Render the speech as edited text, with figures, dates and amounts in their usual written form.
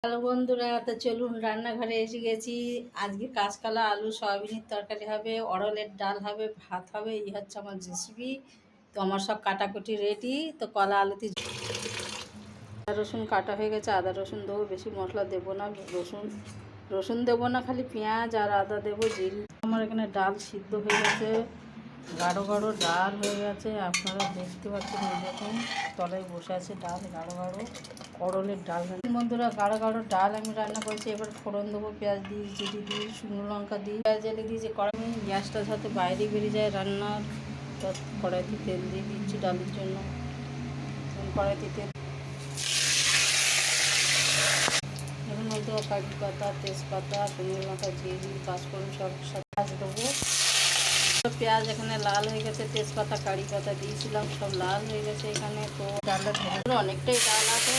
Hello বন্ধুরা, তো চলুন রান্নাঘরে এসে গেছি। আজকে কাঁচকলা আলু সয়াবিনের তরকারি হবে, অড়লের ডাল হবে, ভাত হবে। এই হচ্ছে আমার রেসিপি। তো আমার সব কাটাকুটি রেডি। তো কলা আলুতে আদা রসুন কাটা হয়ে গেছে। আদা রসুন দেবো, বেশি মশলা দেবো না। রসুন রসুন দেবো না, খালি পেঁয়াজ আর আদা দেবো। জিরে। আমার এখানে ডাল সিদ্ধ হয়ে গেছে, গাঢ় গাঢ় ডাল হয়ে গেছে। আপনারা দেখতে পাচ্ছেন, এই দেখুন তলায় বসে আছে ডাল গাঢ় গাঢ় অড়লের ডাল। বন্ধুরা, গাঢ় গাঢ় ডাল আমি রান্না করেছি। এবার ফোড়ন দেবো, পেঁয়াজ দিয়ে, জিরে দিয়ে, শুকনো লঙ্কা দিয়ে, পেঁয়াজ এলে দিয়ে যে কড়াই গ্যাসটা যাতে বাইরে বেরিয়ে যায় রান্নার, কড়াইতে তেল দিয়ে দিচ্ছি ডালের জন্য। কড়াইতে তেল এখন মধ্যে কারি পাতা, তেজপাতা, শুকনো লঙ্কা, জিরে, পাঁচফোড়ন সব সাথে দেবো। পেঁয়াজ এখানে লাল হয়ে গেছে, তেজপাতা কারি পাতা দিয়েছিলাম, সব লাল হয়ে গেছে এখানে। তো ডালটা ঢেলে অনেকটাই ডাল আছে,